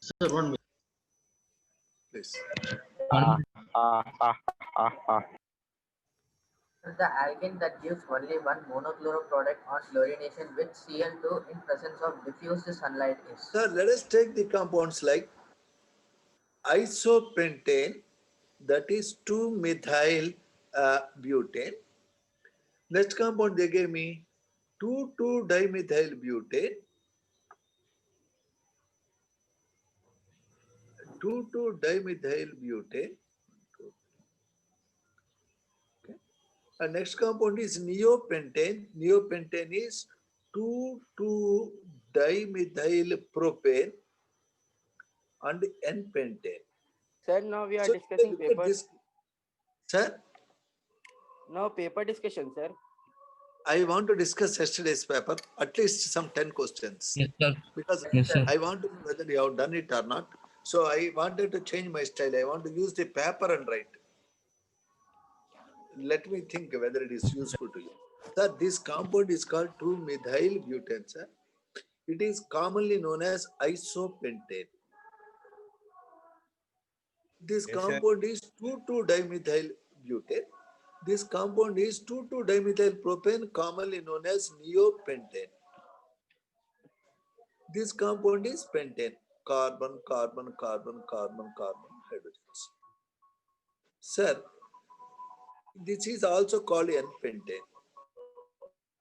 Sir, 1 minute. Please. The alkane that gives only one monochloro product on chlorination with Cl2 in presence of diffused sunlight is. Sir, let us take the compounds like isopentane, that is 2-methyl butane. Next compound they gave me 2,2-dimethyl butane, 2,2-dimethyl butane. Okay. And next compound is neopentane. Neopentane is 2,2-dimethyl propane and N-pentane. Sir, now we are So discussing look at papers. this. Sir, Now paper discussion, sir. I want to discuss yesterday's paper, at least some 10 questions. Yes, sir. Because Yes, sir. I want to know whether you have done it or not. So I wanted to change my style. I want to use the paper and write. Let me think whether it is useful to you. Sir, this compound is called 2-methyl butane, sir. It is commonly known as isopentane. This compound is 2,2-dimethyl butane. This compound is 2,2-dimethyl propane, commonly known as neopentane. This compound is pentane, carbon, carbon, carbon, carbon, carbon, hydrogens. Sir, this is also called N-pentane.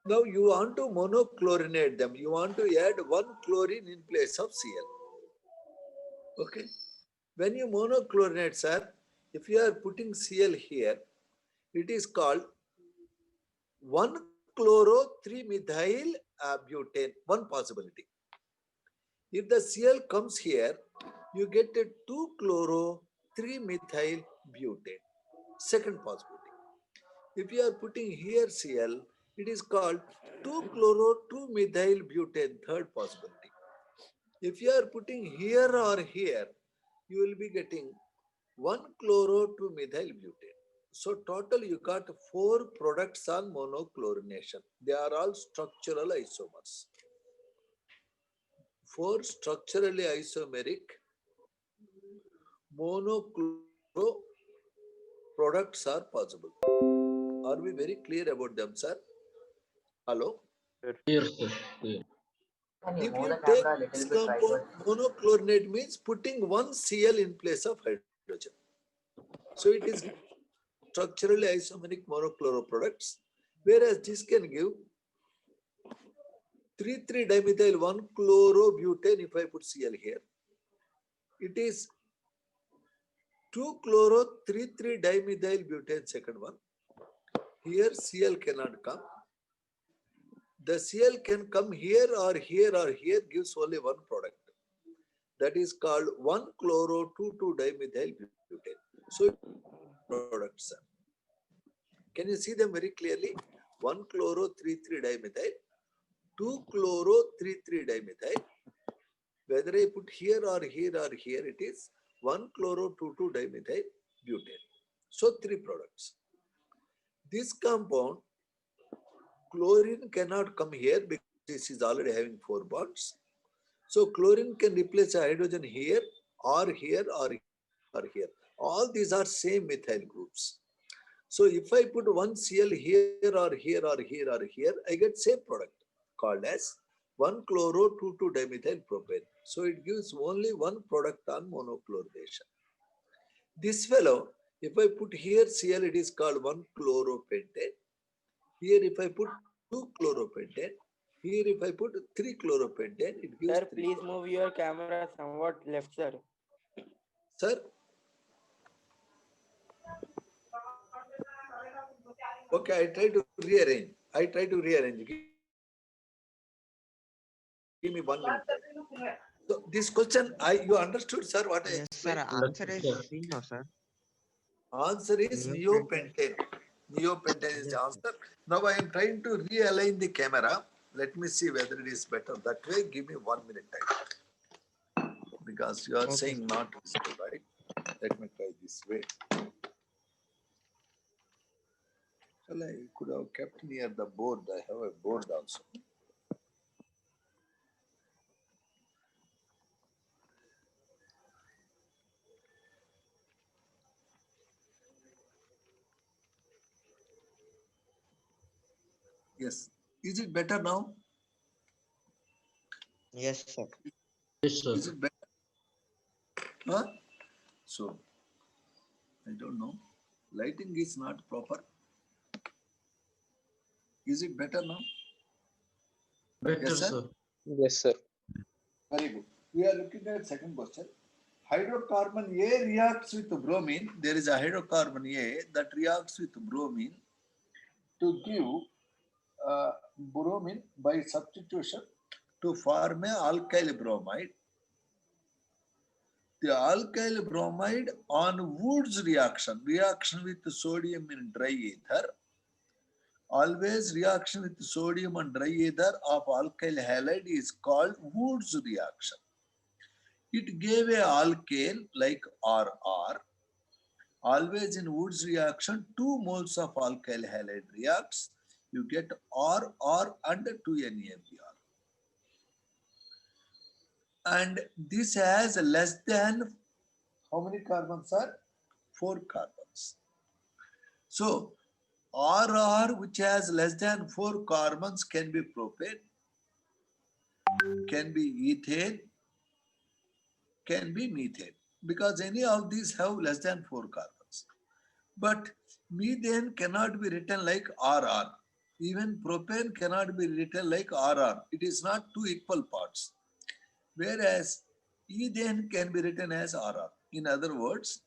Now you want to monochlorinate them. You want to add one chlorine in place of Cl. Okay. When you monochlorinate, sir, if you are putting Cl here, it is called 1-chloro-3-methyl butane, one possibility. If the Cl comes here, you get a 2-chloro-3-methyl butane, second possibility. If you are putting here Cl, it is called 2-chloro-2-methyl butane, third possibility. If you are putting here or here, you will be getting 1-chloro-2-methyl butane. So total you got 4 products on monochlorination. They are all structural isomers. 4 structurally isomeric monochloro products are possible. Are we very clear about them, sir? Hello? Clear, sir. Clear. Can you If move you the take camera a this little bit compound, rightward? monochlorinate means putting one Cl in place of hydrogen. So it is structurally isomeric monochloro products, whereas this can give 3,3-dimethyl 1-chlorobutane if I put Cl here. It is 2-chloro-3,3-dimethyl butane, second one. Here Cl cannot come. The Cl can come here or here or here, gives only one product. That is called 1-chloro-2,2-dimethyl butane. So products. Can you see them very clearly? 1-chloro-3,3-dimethyl, 2-chloro-3,3-dimethyl. Whether I put here or here or here, it is 1-chloro-2,2-dimethyl butane. So 3 products. This compound, chlorine cannot come here because this is already having 4 bonds. So chlorine can replace a hydrogen here or here or here. All these are same methyl groups. So if I put one Cl here or here or here or here, I get same product called as 1-chloro-2,2-dimethyl propane. So it gives only one product on monochlorination. This fellow, if I put here Cl, it is called 1-chloropentane. Here if I put 2-chloropentane, here if I put 3-chloropentane, it gives Sir, 3. please move your camera somewhat left, sir. Sir? Okay, I try to rearrange. Give me 1 minute. So this question, you understood, sir, what I explained? Sir, answer is no, sir. Answer is neopentane. Neopentane is the answer. Now I am trying to realign the camera. Let me see whether it is better that way. Give me 1 minute time. Because you are saying not visible, right? Let me try this way. Well, I could have kept near the board. I have a board also. Yes. Is it better now? Yes, sir. Yes, sir. Is it better? Huh? So, I don't know. Lighting is not proper. Is it better now? Better, Yes, sir? sir. Yes, sir. Very good. We are looking at second question. Hydrocarbon A reacts with bromine. There is a hydrocarbon A that reacts with bromine to give bromine by substitution to form a alkyl bromide. The alkyl bromide on Wood's reaction with sodium in dry ether, always reaction with sodium and dry ether of alkyl halide is called Wood's reaction. It gave a alkane like RR. Always in Wood's reaction, 2 moles of alkyl halide reacts. You get RR and 2NaBr. And this has less than how many carbons are? 4 carbons. So RR, which has less than 4 carbons, can be propane, can be ethane, can be methane, because any of these have less than 4 carbons. But methane cannot be written like RR. Even propane cannot be written like RR. It is not two equal parts. Whereas ethane can be written as RR. In other words,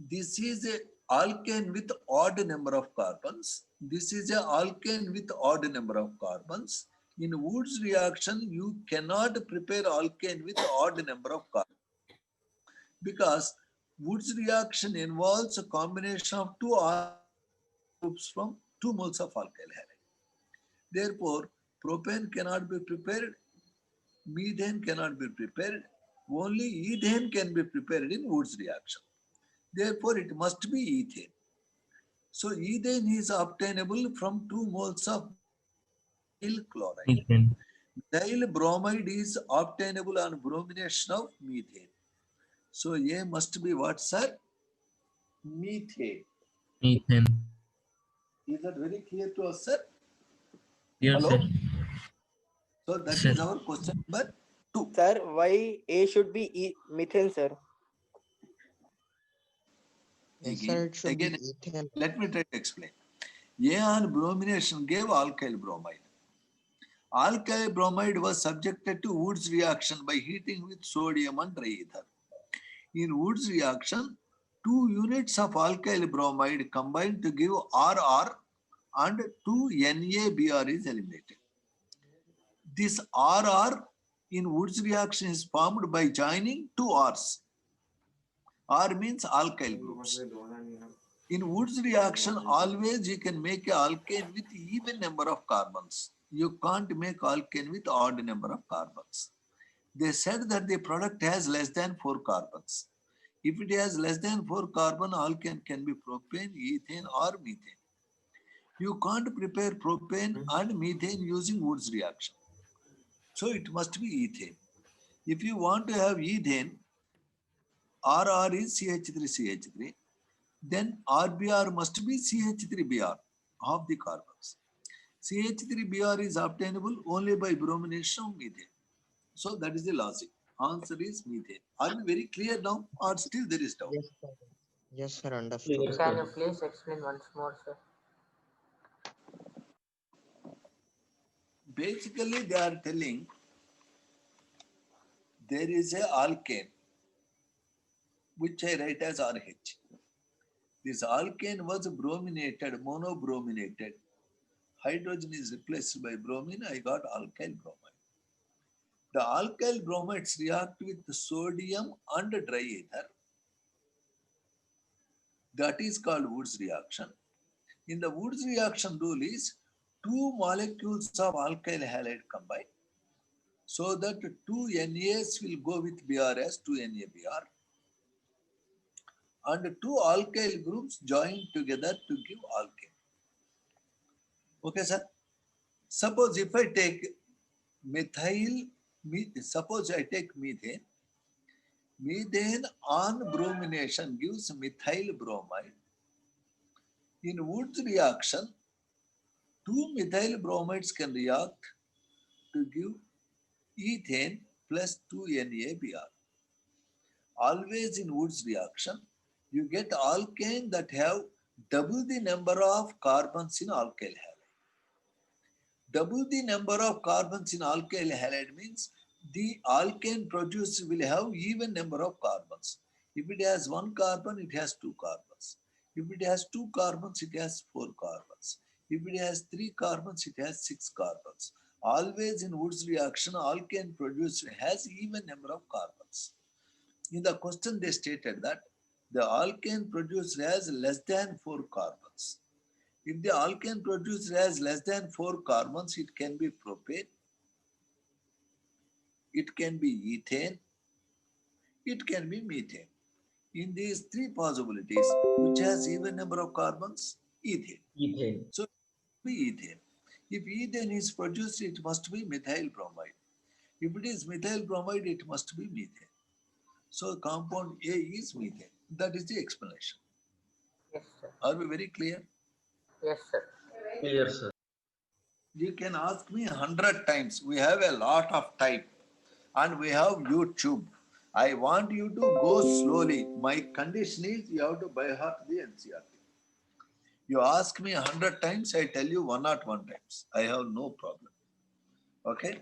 this is a alkane with odd number of carbons. This is a alkane with odd number of carbons. In Wood's reaction, you cannot prepare alkane with odd number of carbons because Wood's reaction involves a combination of two groups from 2 moles of alkyl halide. Therefore, propane cannot be prepared, methane cannot be prepared, only ethane can be prepared in Wood's reaction. Therefore, it must be ethane. So, ethane is obtainable from 2 moles of methyl chloride. Methyl bromide is obtainable on bromination of methane. So, A must be what, sir? Methane. Methane. Is that very clear to us, sir? Yes, Hello? sir. So, that Sir. is our question number 2. Sir, why A should be methane, sir? Yes, sir. It should Again, be ethane. let me try to explain. A on bromination gave alkyl bromide. Alkyl bromide was subjected to Wood's reaction by heating with sodium and dry ether. In Wood's reaction, 2 units of alkyl bromide combined to give RR and 2 NaBr is eliminated. This RR in Wood's reaction is formed by joining 2 Rs. R means alkyl groups. In Wood's reaction, always you can make a alkane with even number of carbons. You can't make alkane with odd number of carbons. They said that the product has less than 4 carbons. If it has less than 4 carbon, alkane can be propane, ethane or methane. You can't prepare propane and methane using Wood's reaction. So it must be ethane. If you want to have ethane, RR is CH3CH3. Then RBr must be CH3Br of the carbons. CH3Br is obtainable only by bromination of methane. So that is the logic. Answer is methane. Are we very clear now or still there is doubt? Yes, sir. Yes, sir. Understood. Yes, Can sir. you please explain once more, sir? Basically, they are telling there is a alkane which I write as RH. This alkane was brominated, monobrominated. Hydrogen is replaced by bromine. I got alkyl bromide. The alkyl bromides react with sodium and dry ether. That is called Wood's reaction. In the Wood's reaction rule is 2 molecules of alkyl halide combine so that 2 NAs will go with Br as 2 NaBr and 2 alkyl groups join together to give alkane. Okay, sir. Suppose if I take suppose I take methane. Methane on bromination gives methyl bromide. In Wood's reaction, two methyl bromides can react to give ethane plus 2NaBr. Always in Wood's reaction, you get alkane that have double the number of carbons in alkyl halide. Double the number of carbons in alkyl halide means the alkane produced will have even number of carbons. If it has one carbon, it has two carbons. If it has two carbons, it has four carbons. If it has three carbons, it has six carbons. Always in Wood's reaction, alkane produced has even number of carbons. In the question, they stated that the alkane produced has less than four carbons. If the alkane produced has less than four carbons, it can be propane, it can be ethane, it can be methane. In these three possibilities, which has even number of carbons? Ethane. Ethane. So it will be ethane. If ethane is produced, it must be methyl bromide. If it is methyl bromide, it must be methane. So compound A is methane. That is the explanation. Yes, sir. Are we very clear? Yes, sir. Clear, sir. You can ask me 100 times. We have a lot of time and we have YouTube. I want you to go slowly. My condition is you have to by heart the NCERT. You ask me 100 times, I tell you 101 times. I have no problem. Okay?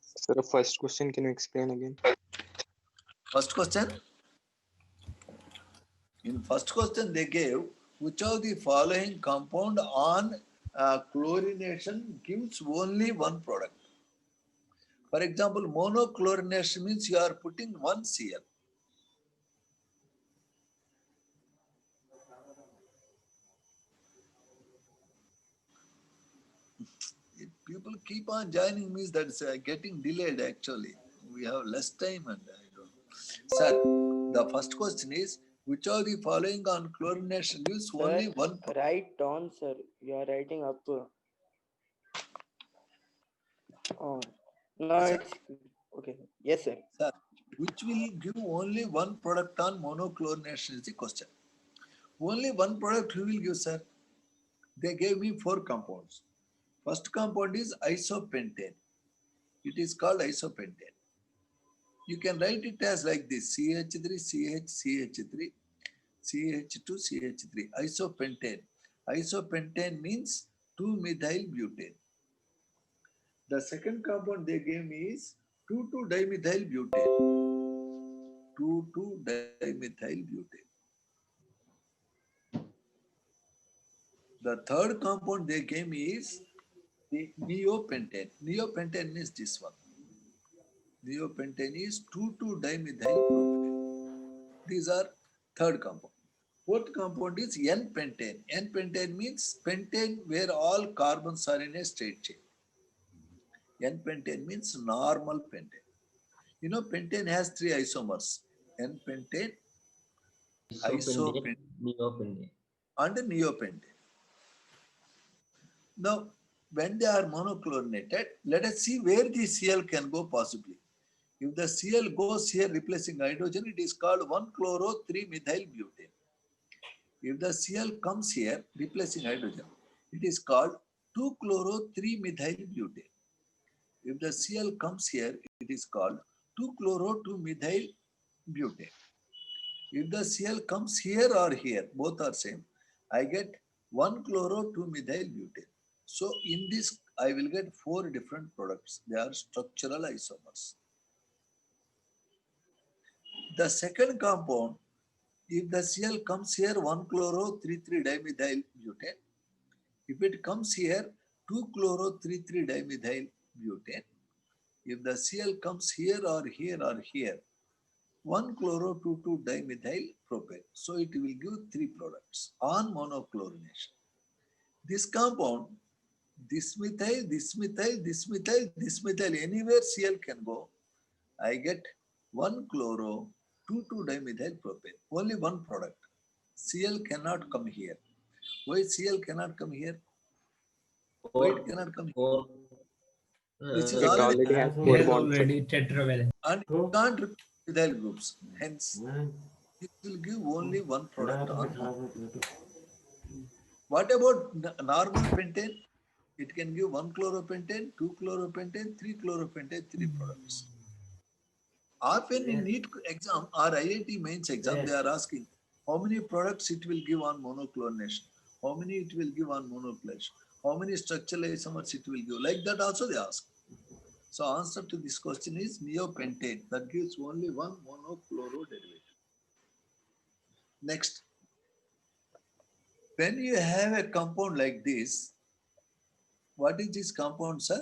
Sir, the first question, can you explain again? First question. In first question, they gave which of the following compound on chlorination gives only one product. For example, monochlorination means you are putting one Cl. If people keep on joining means that's getting delayed actually. We have less time and I don't. Sir, the first question is which of the following on chlorination gives Sir, only one product? write down, sir. You are writing up. Oh, no, Sir? it's okay. Yes, sir. Sir, which will give only one product on monochlorination is the question. Only one product who will give, sir? They gave me four compounds. First compound is isopentane. It is called isopentane. You can write it as like this: CH3, CH, CH3, CH2, CH3. Isopentane. Isopentane means 2-methyl butane. The second compound they gave me is 2,2-dimethyl butane. 2,2-dimethyl butane. The third compound they gave me is the neopentane. Neopentane means this one. Neopentane is 2,2-dimethyl propane. These are third compound. Fourth compound is N-pentane. N-pentane means pentane where all carbons are in a straight chain. N-pentane means normal pentane. You know, pentane has three isomers: N-pentane, isopentane, Neopentane. and neopentane. Now, when they are monochlorinated, let us see where the Cl can go possibly. If the Cl goes here replacing hydrogen, it is called 1-chloro-3-methyl butane. If the Cl comes here replacing hydrogen, it is called 2-chloro-3-methyl butane. If the Cl comes here, it is called 2-chloro-2-methyl butane. If the Cl comes here or here, both are same, I get 1-chloro-2-methyl butane. So in this, I will get four different products. They are structural isomers. The second compound, if the Cl comes here 1-chloro-3,3-dimethyl butane, if it comes here 2-chloro-3,3-dimethyl butane, if the Cl comes here or here or here, 1-chloro-2,2-dimethyl propane. So it will give three products on monochlorination. This compound, this methyl, this methyl, this methyl, this methyl, anywhere Cl can go, I get 1-chloro-2,2-dimethyl propane. Only one product. Cl cannot come here. Why Cl cannot come here? Why it cannot come here? Or This is It already already has It four has bonds. Sir. already tetravalent. and it can't repeat methyl groups. Hence, it will give only one product on. What about normal pentane? It can give 1 chloropentane, 2 chloropentane, 3 chloropentane, 3 products. Often in NEET exam or IIT mains exam, they are asking how many products it will give on monochlorination, how many it will give on monoclash, how many structural isomers it will give. Like that also they ask. So answer to this question is neopentane. That gives only one monochloro derivative. Next, when you have a compound like this, what is this compound, sir?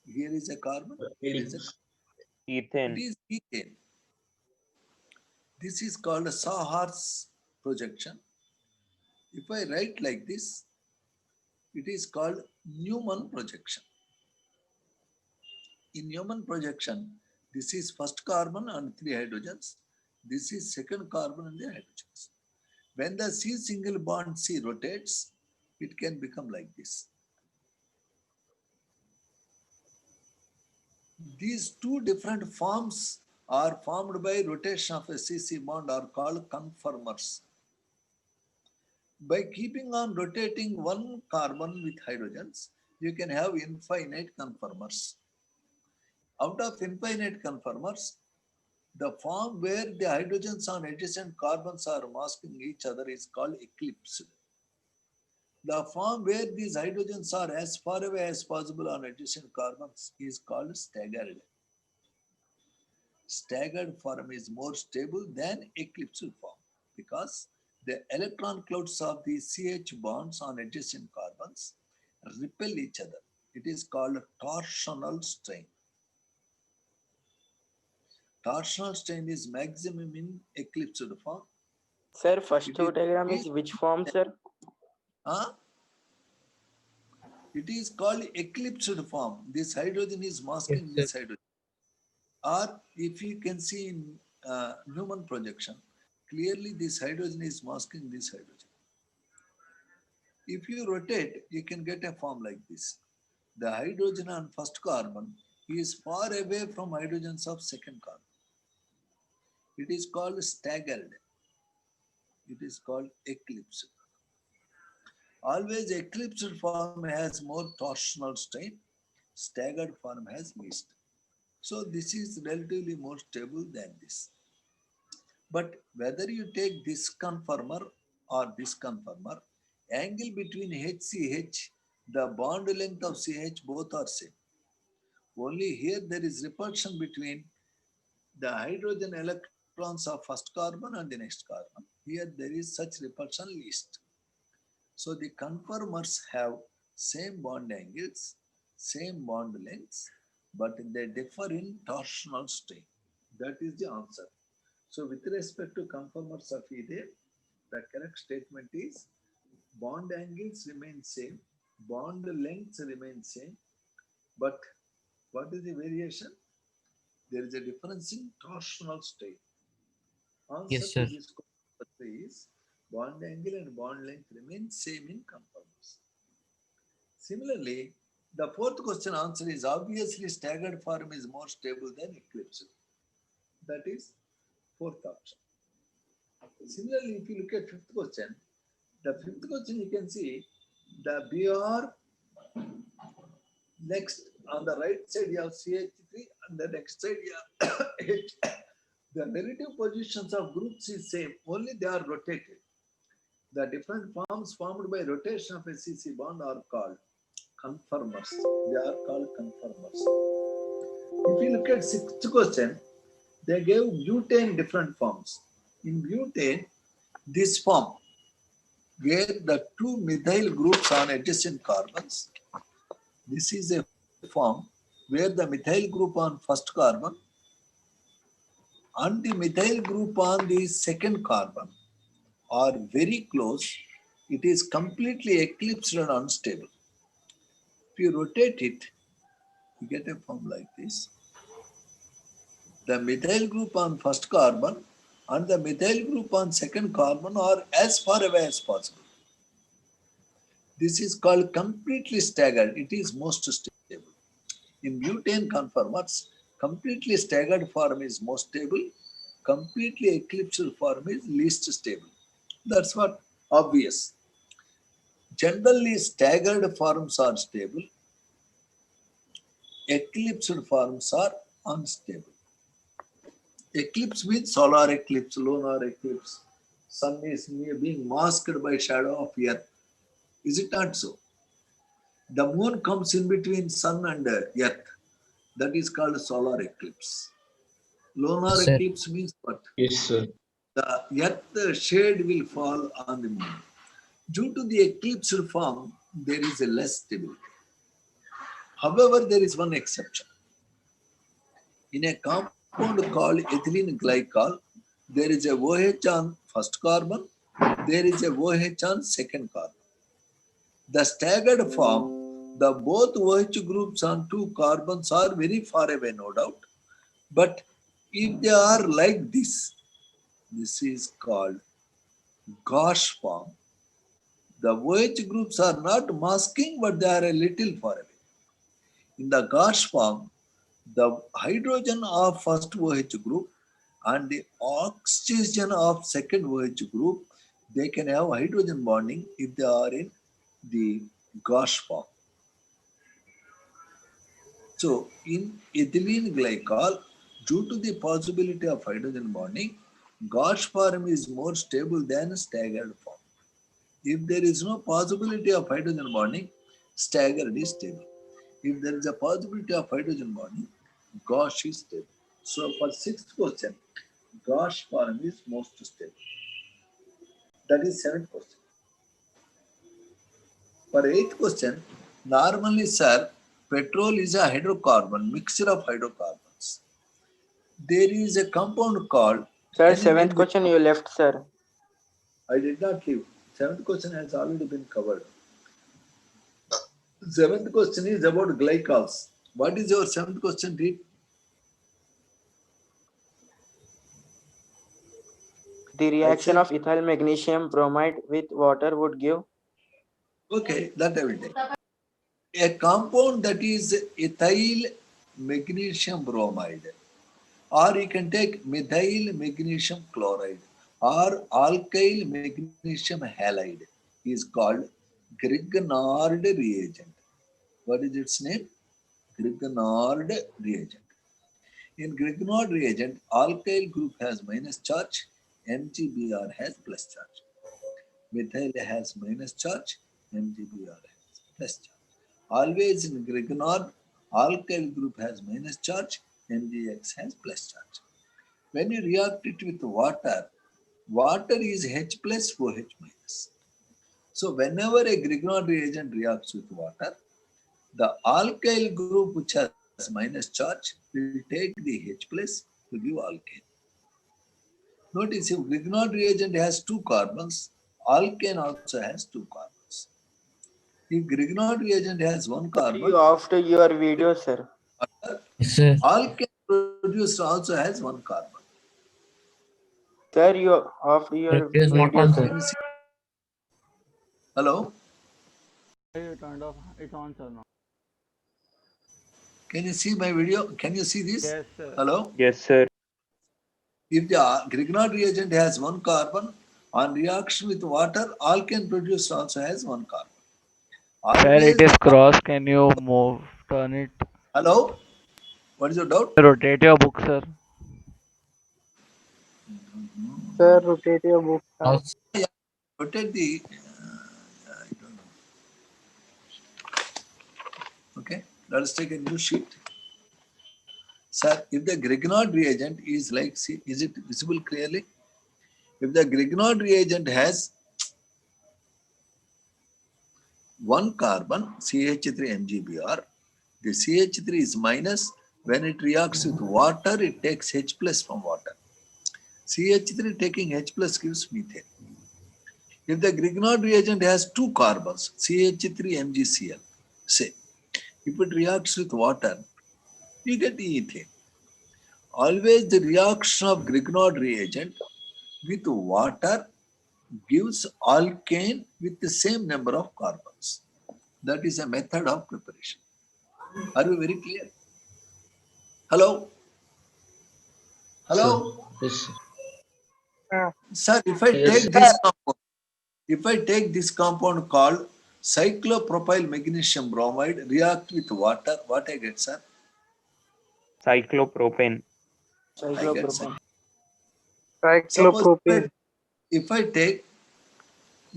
Here is a carbon. Here is a It Ethane. is ethane. This is called a Sahar's projection. If I write like this, it is called Newman projection. In Newman projection, this is first carbon and 3 hydrogens. This is second carbon and the hydrogens. When the C single bond C rotates, it can become like this. These two different forms are formed by rotation of a CC bond are called conformers. By keeping on rotating one carbon with hydrogens, you can have infinite conformers. Out of infinite conformers, the form where the hydrogens on adjacent carbons are masking each other is called eclipsed. The form where these hydrogens are as far away as possible on adjacent carbons is called staggered. Staggered form is more stable than eclipsed form because the electron clouds of the CH bonds on adjacent carbons repel each other. It is called torsional strain. Torsional strain is maximum in eclipsed form. Sir, first It is- diagram is which form, sir? It is called eclipsed form. This hydrogen is masking this hydrogen. Or if you can see in Newman projection, clearly this hydrogen is masking this hydrogen. If you rotate, you can get a form like this. The hydrogen on first carbon is far away from hydrogens of second carbon. It is called staggered. It is called eclipsed. Always eclipsed form has more torsional strain. Staggered form has least. So this is relatively more stable than this. But whether you take this conformer or this conformer, angle between HCH, the bond length of CH, both are same. Only here there is repulsion between the hydrogen electrons of first carbon and the next carbon. Here there is such repulsion least. So the conformers have same bond angles, same bond lengths, but they differ in torsional strain. That is the answer. So with respect to conformers of either, the correct statement is bond angles remain same, bond lengths remain same, but what is the variation? There is a difference in torsional strain. Answer Yes, sir. to this question is bond angle and bond length remain same in conformers. Similarly, the fourth question answer is obviously staggered form is more stable than eclipsed. That is fourth option. Similarly, if you look at fifth question, the fifth question you can see the Br next on the right side you have CH3 and the next side you have H. The relative positions of groups is same, only they are rotated. The different forms formed by rotation of a CC bond are called conformers. They are called conformers. If you look at sixth question, they gave butane different forms. In butane, this form, where the two methyl groups on adjacent carbons, this is a form where the methyl group on first carbon and the methyl group on the second carbon are very close. It is completely eclipsed and unstable. If you rotate it, you get a form like this. The methyl group on first carbon and the methyl group on second carbon are as far away as possible. This is called completely staggered. It is most stable. In butane conformers, completely staggered form is most stable. Completely eclipsed form is least stable. That's what obvious. Generally, staggered forms are stable. Eclipsed forms are unstable. Eclipse means solar eclipse, lunar eclipse. Sun is being masked by shadow of earth. Is it not so? The moon comes in between sun and earth. That is called solar eclipse. Lunar Sir. eclipse means what? Yes, sir. The earth shade will fall on the moon. Due to the eclipsed form, there is a less stability. However, there is one exception. In a compound called ethylene glycol, there is a OH on first carbon, there is a OH on second carbon. The staggered form, the both OH groups on two carbons are very far away, no doubt. But if they are like this is called gauche form. The OH groups are not masking, but they are a little far away. In the gauche form, the hydrogen of first OH group and the oxygen of second OH group, they can have hydrogen bonding if they are in the gauche form. So in ethylene glycol, due to the possibility of hydrogen bonding, gauche form is more stable than staggered form. If there is no possibility of hydrogen bonding, staggered is stable. If there is a possibility of hydrogen bonding, gauche is stable. So for sixth question, gauche form is most stable. That is seventh question. For eighth question, normally, sir, petrol is a hydrocarbon, mixture of hydrocarbons. There is a compound called. Sir, can you seventh name question the- you left, sir. I did not leave. Seventh question has already been covered. Seventh question is about glycols. What is your seventh question, read? The reaction of ethyl magnesium bromide with water would give. Okay, that I will take. A compound that is ethyl magnesium bromide, or you can take methyl magnesium chloride, or alkyl magnesium halide, is called Grignard reagent. What is its name? Grignard reagent. In Grignard reagent, alkyl group has minus charge, MgBr has plus charge. Methyl has minus charge, MgBr has plus charge. Always in Grignard, alkyl group has minus charge, MgX has plus charge. When you react it with water, water is H plus OH minus. So whenever a Grignard reagent reacts with water, the alkyl group which has minus charge will take the H plus to give alkane. Notice if Grignard reagent has two carbons, alkane also has two carbons. If Grignard reagent has one carbon, You off to your video, sir. Yes, sir. alkane produced also has one carbon. Sir, you off to your It is not video, on, sir. sir. Can you see? Hello? You turned off. It's on, sir, now. Can you see my video? Can you see this? Yes, sir. Hello? Yes, sir. If the Grignard reagent has one carbon, on reaction with water, alkane produced also has one carbon. Sir, it Always- is cross. Can you turn it? Hello? What is your doubt? Rotate your book, sir. Sir, rotate your book. Also, Rotate the. I don't know. Okay, let us take a new sheet. Sir, if the Grignard reagent is like, see, is it visible clearly? If the Grignard reagent has one carbon, CH3MgBr, the CH3 is minus. When it reacts with water, it takes H plus from water. CH3 taking H plus gives methane. If the Grignard reagent has two carbons, CH3MgCl, say, if it reacts with water, you get ethane. Always the reaction of Grignard reagent with water gives alkane with the same number of carbons. That is a method of preparation. Are you very clear? Hello? Hello? Yes, sir. Sir, if I Yes, take this compound, if I take this compound called cyclopropyl magnesium bromide react with water. What I get, sir? Cyclopropane. I get Cyclopropane. Suppose Cyclopropane. if I take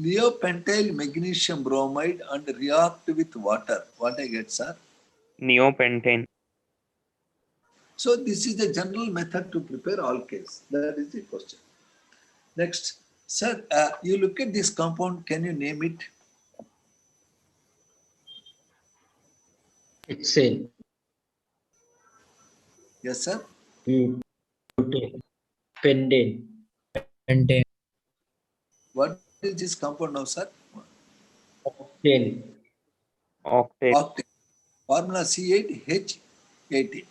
neopentyl magnesium bromide and react with water, what I get, sir? Neopentane. So this is the general method to prepare alkanes. That is the question. Next, sir, you look at this compound. Can you name it? Hexane. Yes, sir. Butane. Pentane. Pentane. What is this compound now, sir? Octane. Octane. Octane. Formula C8H18.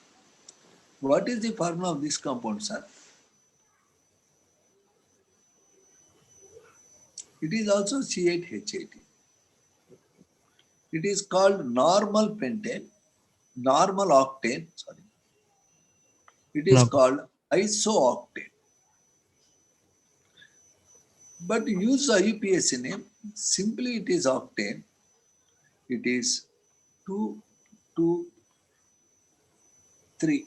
What is the formula of this compound, sir? It is also C8H18. It is called normal pentane, normal octane, sorry. It is called isooctane. But use IUPAC name, simply it is octane. It is 2, 2, 3.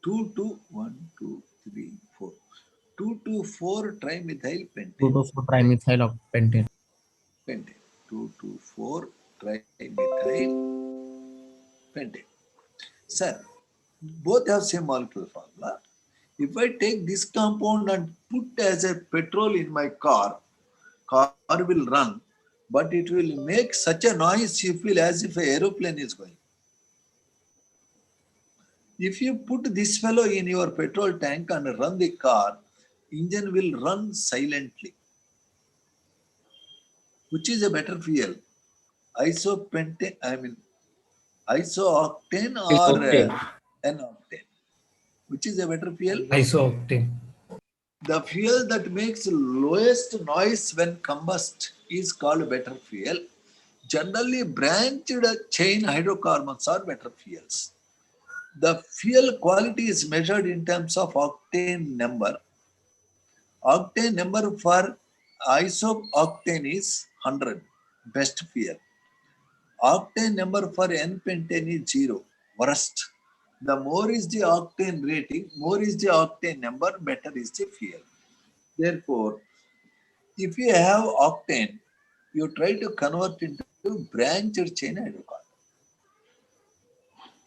2, 2, 1, 2, 3, 4. 2 to 4 trimethyl pentane. 2 to 4 trimethyl pentane. Pentane. 2 to 4 trimethyl pentane. Sir, both have same molecular formula. If I take this compound and put as a petrol in my car will run, but it will make such a noise you feel as if an aeroplane is going. If you put this fellow in your petrol tank and run the car, engine will run silently. Which is a better fuel? Isopentane, isooctane or Octane. N-octane? Which is a better fuel? Isooctane. The fuel that makes lowest noise when combust is called better fuel. Generally, branched chain hydrocarbons are better fuels. The fuel quality is measured in terms of octane number. Octane number for isooctane is 100, best fuel. Octane number for N-pentane is 0, worst. The more is the octane rating, more is the octane number, better is the fuel. Therefore, if you have octane, you try to convert into branched chain hydrocarbon.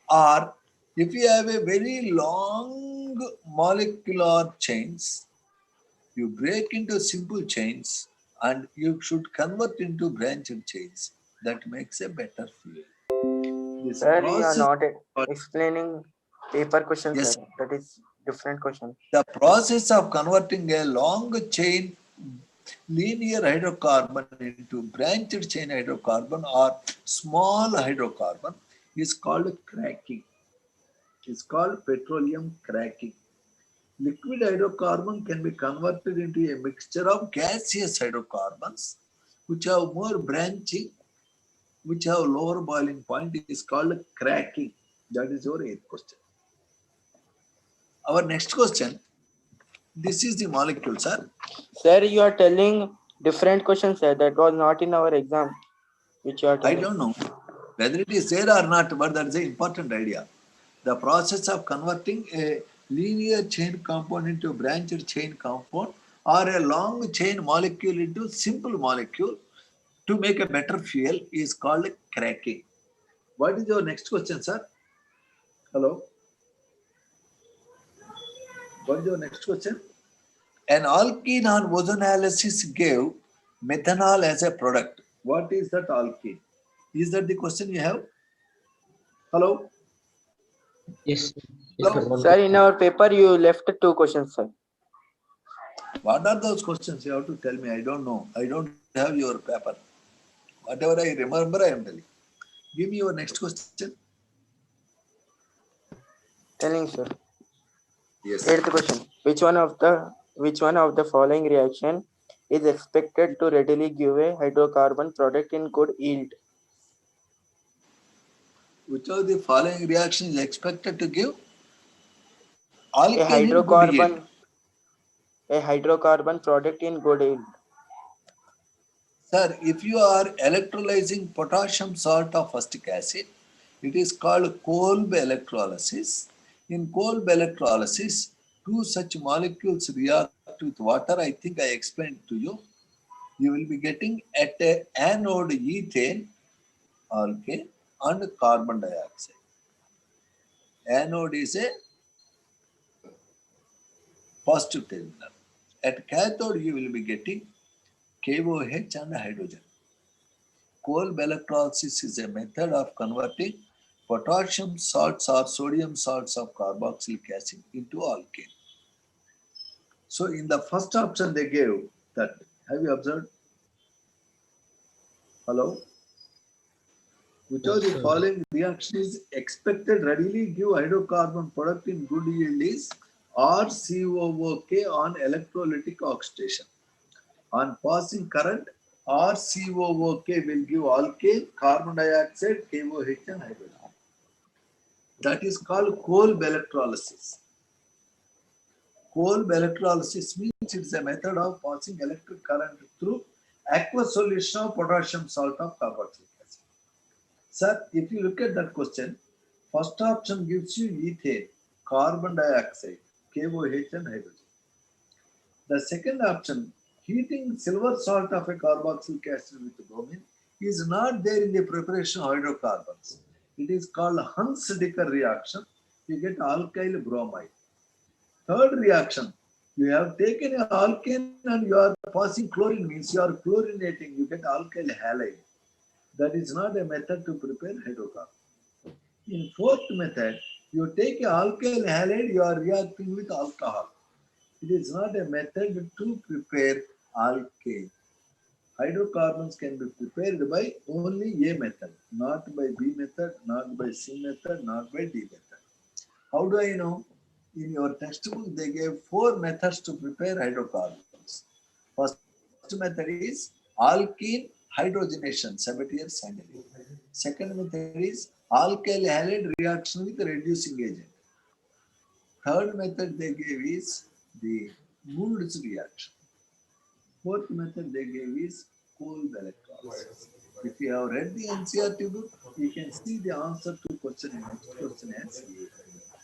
Or if you have a very long molecular chains, you break into simple chains and you should convert into branched chains. That makes a better fuel. This Sir, you are process, not explaining paper question, yes, sir. That is different question. the process of converting a long chain linear hydrocarbon into branched chain hydrocarbon or small hydrocarbon is called cracking. It's called petroleum cracking. Liquid hydrocarbon can be converted into a mixture of gaseous hydrocarbons which have more branching, which have lower boiling point, is called cracking. That is your 8th question. Our next question, this is the molecule, sir. Sir, you are telling different questions, sir. That was not in our exam, which you are I telling. don't know whether it is there or not, but that is an important idea. The process of converting a linear chain compound into a branched chain compound or a long chain molecule into simple molecule to make a better fuel is called cracking. What is your next question, sir? Hello? What is your next question? An alkene on ozonolysis gave methanol as a product. What is that alkene? Is that the question you have? Hello? Yes. Hello? Sir, in our paper, you left 2 questions, sir. What are those questions? You have to tell me. I don't know. I don't have your paper. Whatever I remember, I am telling. Give me your next question. Telling, sir. Yes. 8th question. Which one of the following reaction is expected to readily give a hydrocarbon product in good yield? Which of the following reaction is expected to give A alkane in good yield? hydrocarbon product in good yield. Sir, if you are electrolyzing potassium salt of acetic acid, it is called Kolbe electrolysis. In Kolbe electrolysis, two such molecules react with water. I think I explained to you. You will be getting at a anode ethane, alkane, and carbon dioxide. Anode is a positive terminal. At cathode, you will be getting KOH and hydrogen. Kolbe electrolysis is a method of converting potassium salts or sodium salts of carboxylic acid into alkane. So in the first option they gave that. Have you observed? Hello? Which of the following reaction is expected readily give hydrocarbon product in good yield is RCOOK on electrolytic oxidation. On passing current, RCOOK will give alkane, carbon dioxide, KOH and hydrogen. That is called Kolbe electrolysis. Kolbe electrolysis means it is a method of passing electric current through aqueous solution of potassium salt of carboxylic acid. Sir, if you look at that question, first option gives you ethane, carbon dioxide, KOH and hydrogen. The second option, heating silver salt of a carboxylic acid with bromine, is not there in the preparation of hydrocarbons. It is called Huns-Dicker reaction. You get alkyl bromide. Third reaction, you have taken an alkane and you are passing chlorine, means you are chlorinating, you get alkyl halide. That is not a method to prepare hydrocarbon. In fourth method, you take an alkyl halide, you are reacting with alcohol. It is not a method to prepare alkane. Hydrocarbons can be prepared by only A method, not by B method, not by C method, not by D method. How do I know? In your textbook, they gave 4 methods to prepare hydrocarbons. First method is alkene hydrogenation, Sabatier Sandel. Second method is alkyl halide reaction with reducing agent. Third method they gave is the Moore's reaction. Fourth method they gave is Kolbe electrolysis. If you have read the NCERT book, you can see the answer to question in next question as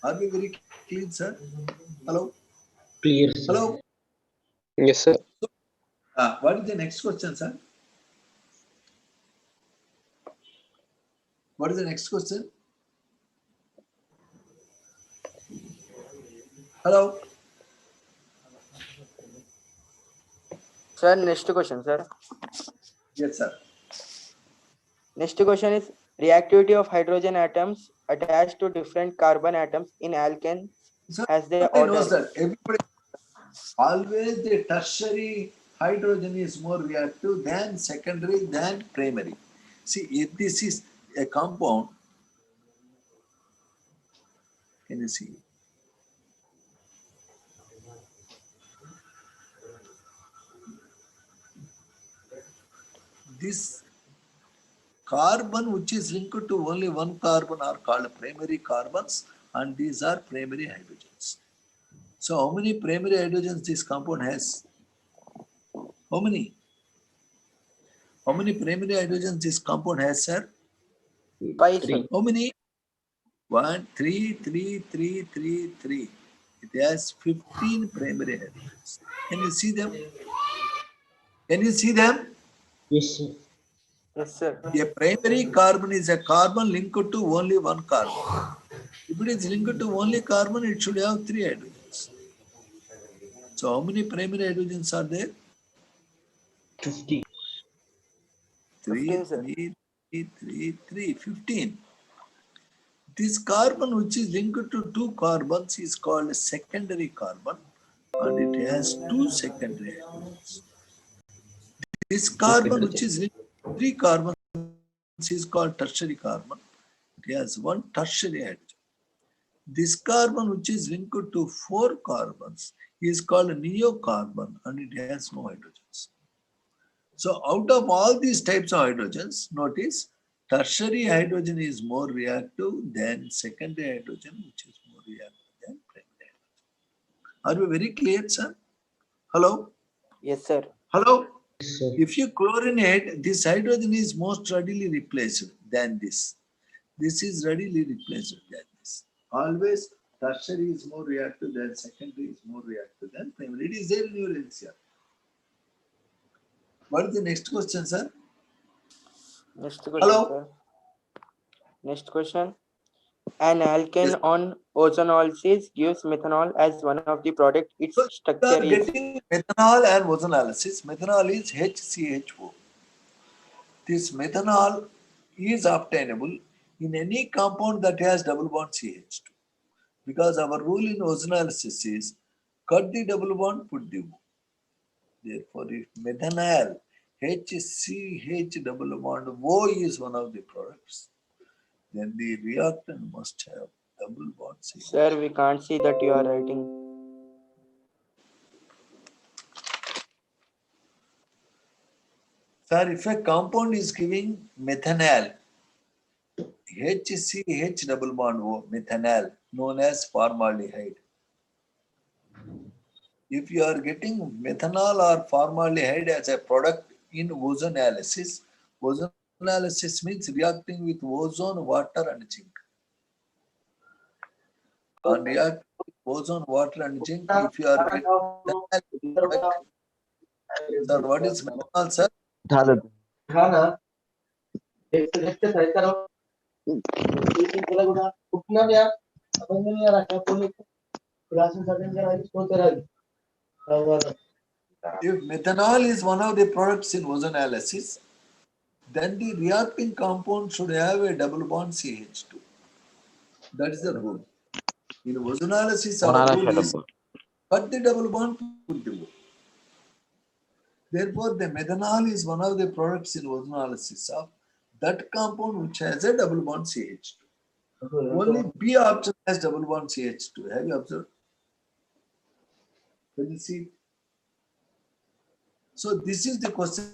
Are we very clear, sir? Hello? Clear, sir. Hello? Yes, sir. What is the next question, sir? What is the next question? Hello? Sir, next question, sir. Yes, sir. Next question is reactivity of hydrogen atoms attached to different carbon atoms in alkanes Sir, as they everybody knows order. that. Everybody always the tertiary hydrogen is more reactive than secondary than primary. See, if this is a compound, can you see? This carbon which is linked to only one carbon are called primary carbons, and these are primary hydrogens. So how many primary hydrogens this compound has? How many? How many primary hydrogens this compound has, sir? 5, sir. How many? 1, 3, 3, 3, 3, 3. It has 15 primary hydrogens. Can you see them? Can you see them? Yes, sir. Yes, sir. A primary carbon is a carbon linked to only one carbon. If it is linked to only carbon, it should have 3 hydrogens. So how many primary hydrogens are there? 50. 3, 15, sir. 3, 3, 3, 3, 15. This carbon which is linked to 2 carbons is called a secondary carbon, and it has 2 secondary hydrogens. This carbon which is linked to 3 carbons is called tertiary carbon. It has 1 tertiary hydrogen. This carbon which is linked to 4 carbons is called neocarbon, and it has no hydrogens. So out of all these types of hydrogens, notice tertiary hydrogen is more reactive than secondary hydrogen, which is more reactive than primary hydrogen. Are we very clear, sir? Hello? Yes, sir. Hello? Yes, sir. If you chlorinate, this hydrogen is most readily replaced than this. This is readily replaced than this. Always tertiary is more reactive than secondary is more reactive than primary. It is there in your NCR. What is the next question, sir? Next question, Hello? sir. Next question. An alkane Yes. on ozonolysis gives methanol as one of the product. Its So you structure are is getting methanol and ozonolysis. Methanol is HCHO. This methanol is obtainable in any compound that has double bond CH2. Because our rule in ozonolysis is cut the double bond, put the O. Therefore, if methanol HCH double bond O is one of the products, then the reactant must have double bond CH. sir. We can't see that you are writing. Sir, if a compound is giving methanol, HCH double bond O, methanol, known as formaldehyde. If you are getting methanol or formaldehyde as a product in ozonolysis, ozonolysis means reacting with ozone, water, and zinc. On reacting with ozone, water, and zinc, if you are getting methanol product, sir, what is methanol, sir? If methanol is one of the products in ozonolysis, then the reacting compound should have a double bond CH2. That is the rule. In ozonolysis, our rule is cut the double bond, put the O. Therefore, the methanol is one of the products in ozonolysis of that compound which has a double bond CH2. Only B option has double bond CH2. Have you observed? Can you see? So this is the question